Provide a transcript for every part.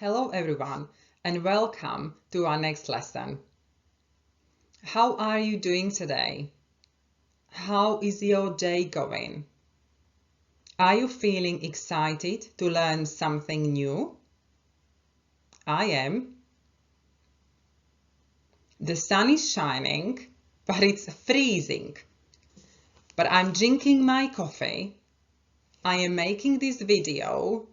Hello everyone and welcome to our next lesson. How are you doing today? How is your day going? Are you feeling excited to learn something new? I am. The sun is shining, but it's freezing. But I'm drinking my coffee. I am making this video,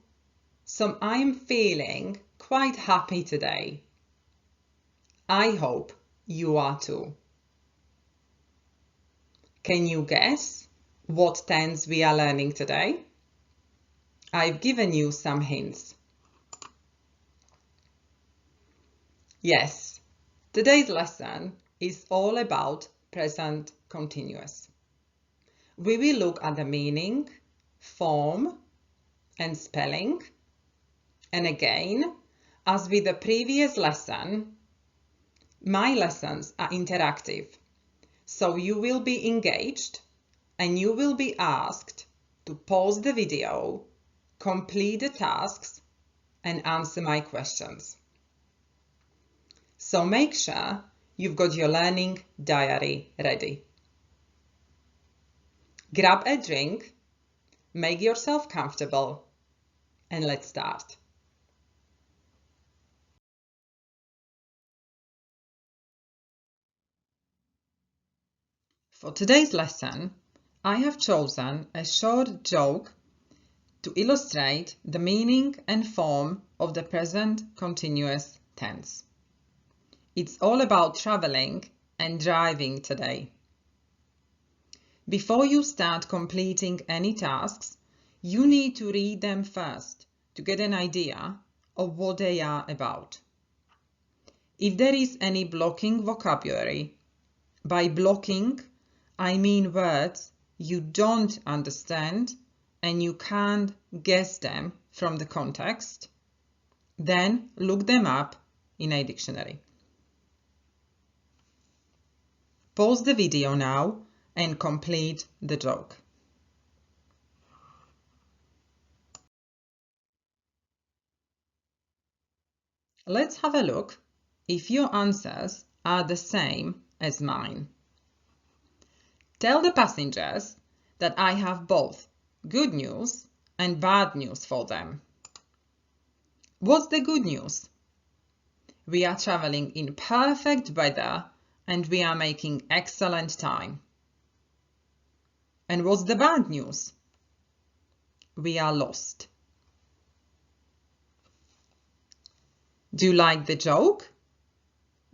so I am feeling quite happy today. I hope you are too. Can you guess what tense we are learning today? I've given you some hints. Yes, today's lesson is all about present continuous. We will look at the meaning, form, and spelling. And again, as with the previous lesson, my lessons are interactive. So you will be engaged and you will be asked to pause the video, complete the tasks, and answer my questions. So make sure you've got your learning diary ready. Grab a drink, make yourself comfortable, and let's start. For today's lesson, I have chosen a short joke to illustrate the meaning and form of the present continuous tense. It's all about traveling and driving today. Before you start completing any tasks, you need to read them first to get an idea of what they are about. If there is any blocking vocabulary, by blocking, I mean words you don't understand and you can't guess them from the context, then look them up in a dictionary. Pause the video now and complete the joke. Let's have a look if your answers are the same as mine. Tell the passengers that I have both good news and bad news for them. What's the good news? We are traveling in perfect weather and we are making excellent time. And what's the bad news? We are lost. Do you like the joke?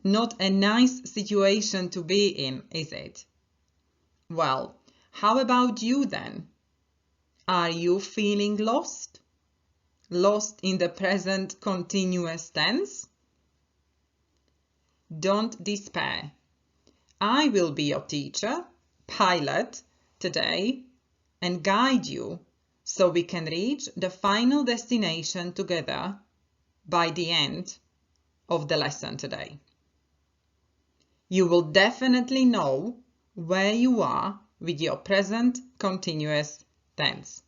Not a nice situation to be in, is it? Well, how about you then? Are you feeling lost? Lost in the present continuous tense? Don't despair. I will be your teacher, pilot, today and guide you so we can reach the final destination together by the end of the lesson today. You will definitely know where you are with your present continuous tense.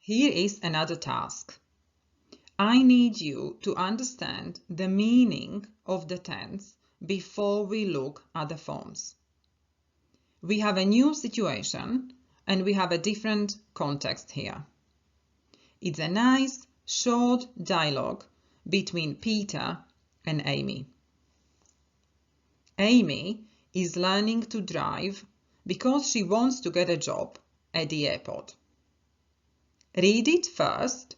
Here is another task. I need you to understand the meaning of the tense before we look at the forms. We have a new situation and we have a different context here. It's a nice short dialogue between Peter and Amy. Amy is learning to drive because she wants to get a job at the airport. Read it first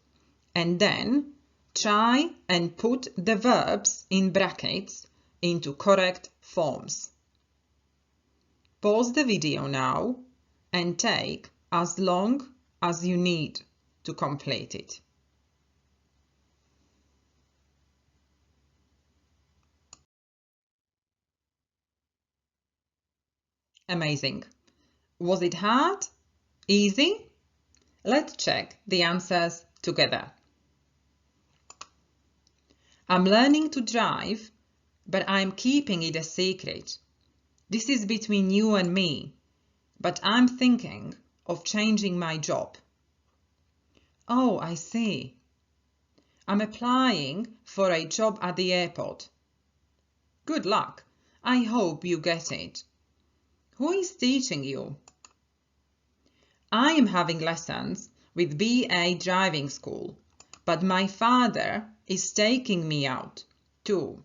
and then try and put the verbs in brackets into correct forms. Pause the video now and take as long as you need to complete it. Amazing. Was it hard? Easy? Let's check the answers together. I'm learning to drive, but I'm keeping it a secret. This is between you and me, but I'm thinking of changing my job. Oh, I see. I'm applying for a job at the airport. Good luck. I hope you get it. Who is teaching you? I am having lessons with BA driving school, but my father is taking me out too.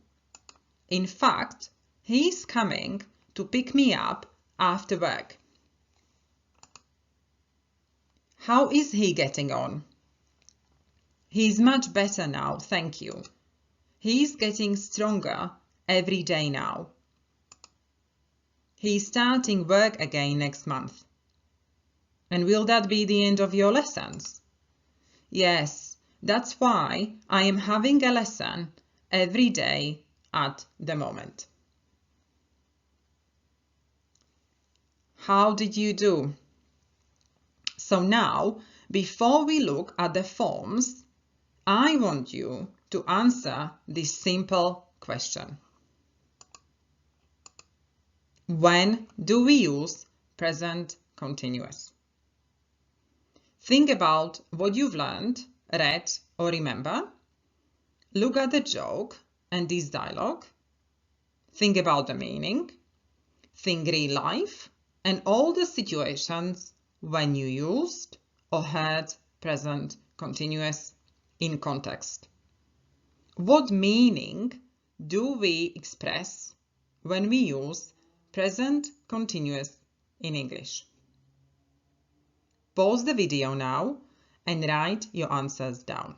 In fact, he's coming to pick me up after work. How is he getting on? He's much better now, thank you. He's getting stronger every day now. He's starting work again next month. And will that be the end of your lessons? Yes, that's why I am having a lesson every day at the moment. How did you do? So now, before we look at the forms, I want you to answer this simple question. When do we use present continuous? Think about what you've learned, read, or remember. Look at the joke and this dialogue. Think about the meaning. Think real life and all the situations when you used or heard present continuous in context. What meaning do we express when we use present continuous in English? Pause the video now and write your answers down.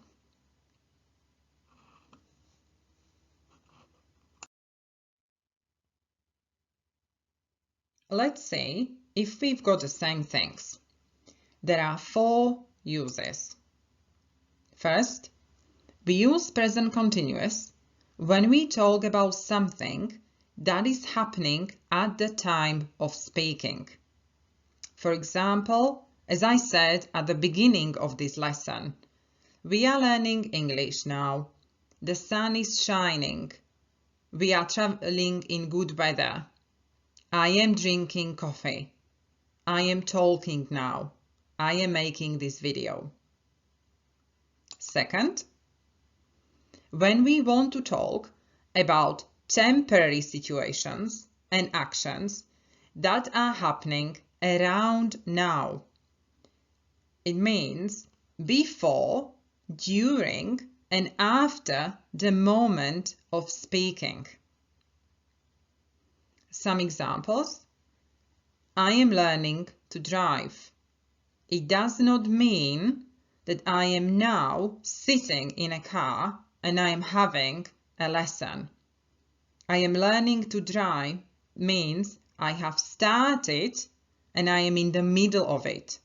Let's see if we've got the same things. There are 4 uses. First, we use present continuous when we talk about something that is happening at the time of speaking. For example, as I said at the beginning of this lesson, we are learning English now. The sun is shining. We are traveling in good weather. I am drinking coffee. I am talking now. I am making this video. Second, when we want to talk about temporary situations and actions that are happening around now, it means before, during, and after the moment of speaking. Some examples. I am learning to drive. It does not mean that I am now sitting in a car and I am having a lesson. I am learning to drive means I have started and I am in the middle of it.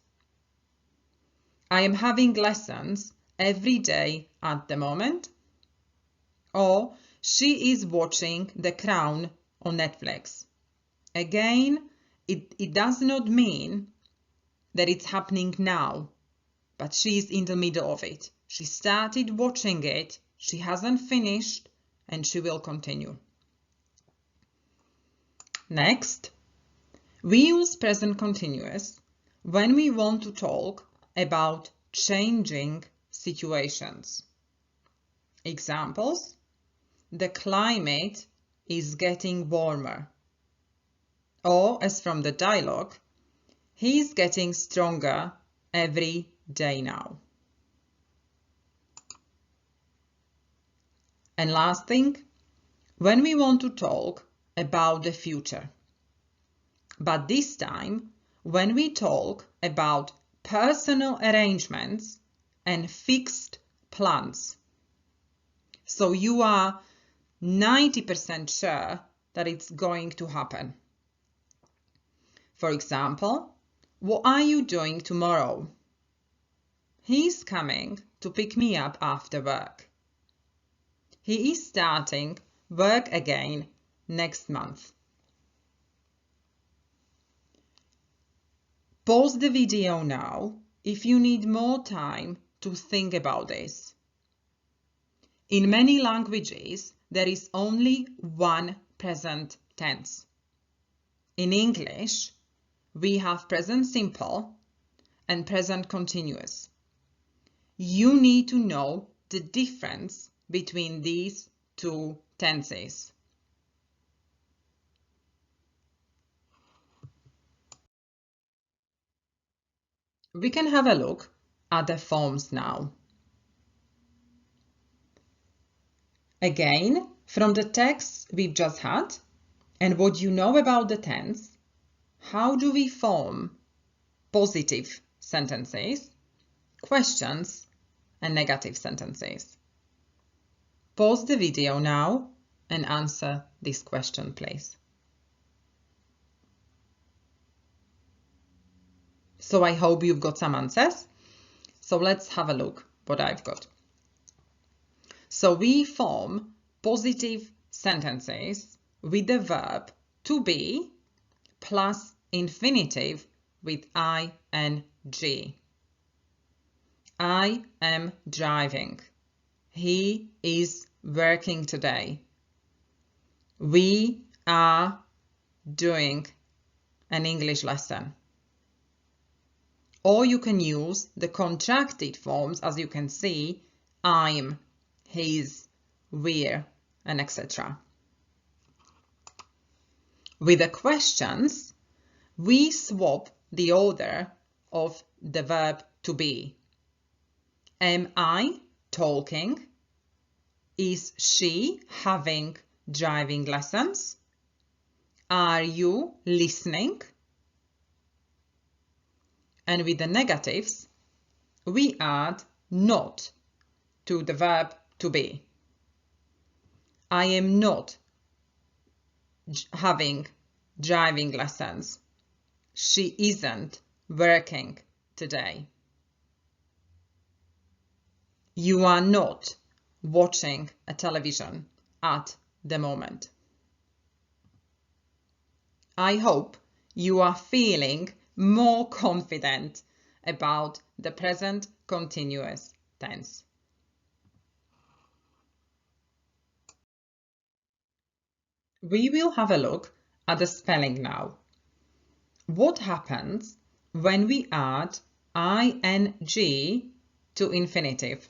I am having lessons every day at the moment. Or she is watching The Crown on Netflix. Again, it does not mean that it's happening now, but she's in the middle of it. She started watching it, she hasn't finished, and she will continue. Next, we use present continuous when we want to talk about changing situations. Examples: the climate is getting warmer. Or, as from the dialogue, he's getting stronger every day now. And last thing, when we want to talk about the future. But this time, when we talk about personal arrangements and fixed plans. So you are 90% sure that it's going to happen. For example, what are you doing tomorrow? He's coming to pick me up after work. He is starting work again next month. Pause the video now if you need more time to think about this. In many languages, there is only one present tense. In English, we have present simple and present continuous. You need to know the difference between these two tenses. We can have a look at the forms now. Again, from the texts we've just had and what you know about the tense, how do we form positive sentences, questions, and negative sentences? Pause the video now and answer this question, please. So I hope you've got some answers. So let's have a look what I've got. So we form positive sentences with the verb to be plus infinitive with ing. I am driving. He is working today. We are doing an English lesson. Or you can use the contracted forms, as you can see, I'm, his, we're, and etc. With the questions, we swap the order of the verb to be. Am I talking? Is she having driving lessons? Are you listening? And with the negatives, we add not to the verb to be. I am not having driving lessons. She isn't working today. You are not watching a television at the moment. I hope you are feeling more confident about the present continuous tense. We will have a look at the spelling now. What happens when we add ing to infinitive?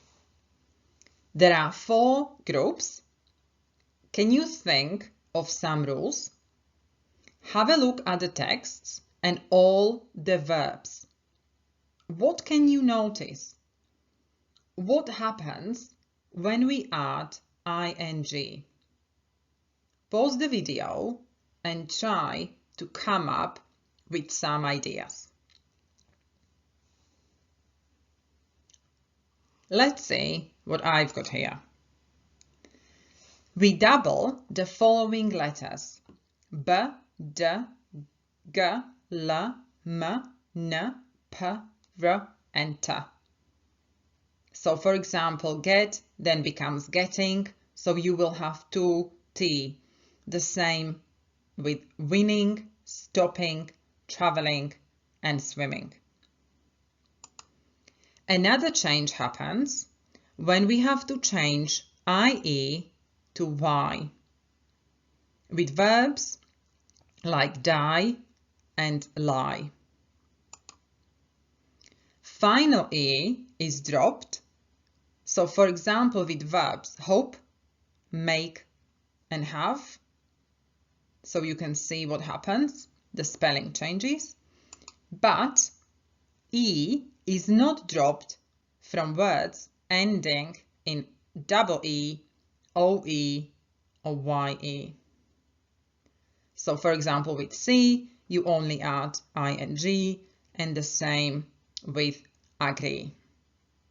There are 4 groups. Can you think of some rules? Have a look at the texts and all the verbs. What can you notice? What happens when we add ing? Pause the video and try to come up with some ideas. Let's see what I've got here. We double the following letters: B, D, G, L, M, N, P, R, and T. So for example, get then becomes getting, so you will have 2 T. The same with winning, stopping, traveling, and swimming. Another change happens when we have to change IE to Y with verbs like die and lie. Final E is dropped. So for example, with verbs hope, make, and have. So you can see what happens, the spelling changes. But E is not dropped from words ending in double E, OE, or YE. So for example, with C, you only add ing, and the same with agree.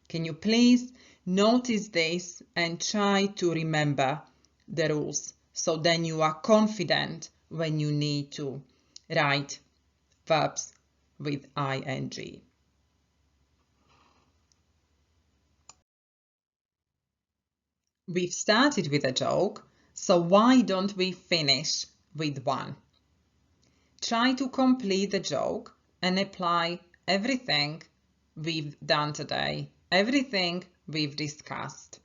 Can you please notice this and try to remember the rules, so then you are confident when you need to write verbs with ing. We've started with a joke, so why don't we finish with one? Try to complete the joke and apply everything we've done today, everything we've discussed.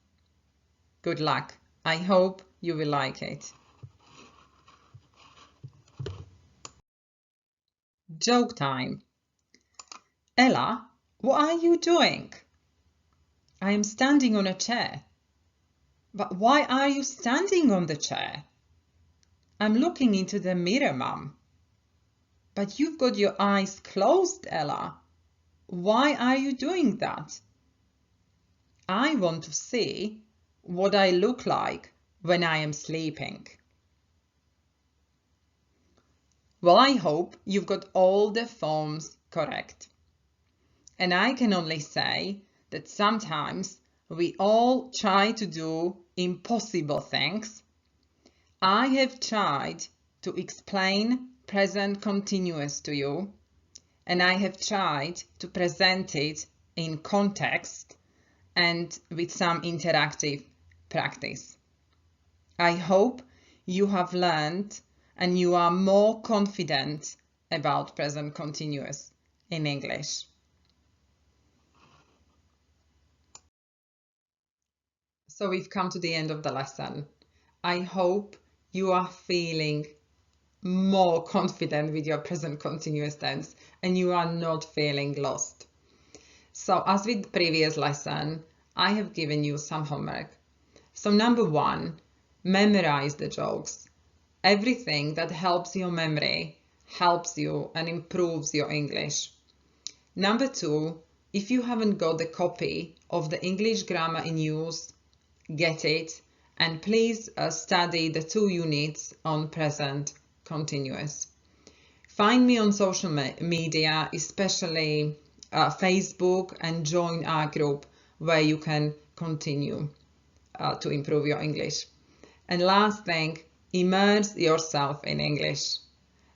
Good luck. I hope you will like it. Joke time. Ella What are you doing? I am standing on a chair. But why are you standing on the chair? I'm looking into the mirror, Mum. But you've got your eyes closed, Ella. Why are you doing that? I want to see what I look like when I am sleeping. Well, I hope you've got all the forms correct. And I can only say that sometimes we all try to do impossible things. I have tried to explain present continuous to you, and I have tried to present it in context and with some interactive practice. I hope you have learned and you are more confident about present continuous in English. So we've come to the end of the lesson. I hope you are feeling more confident with your present continuous tense and you are not feeling lost. So as with the previous lesson, I have given you some homework. So number 1, memorize the jokes. Everything that helps your memory helps you and improves your English. Number 2, if you haven't got the copy of the English grammar in use, get it, and please study the 2 units on present continuous. Find me on social media, especially Facebook, and join our group where you can continue to improve your English. And last thing, immerse yourself in English.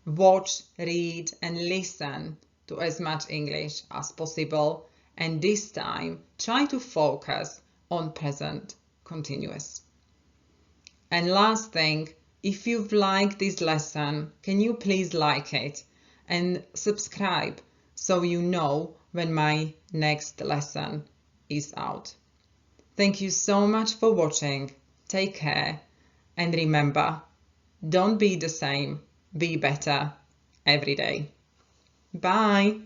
Watch, read, and listen to as much English as possible, and this time try to focus on present continuous. And last thing, if you've liked this lesson, can you please like it and subscribe so you know when my next lesson is out. Thank you so much for watching. Take care and remember, don't be the same, be better every day. Bye.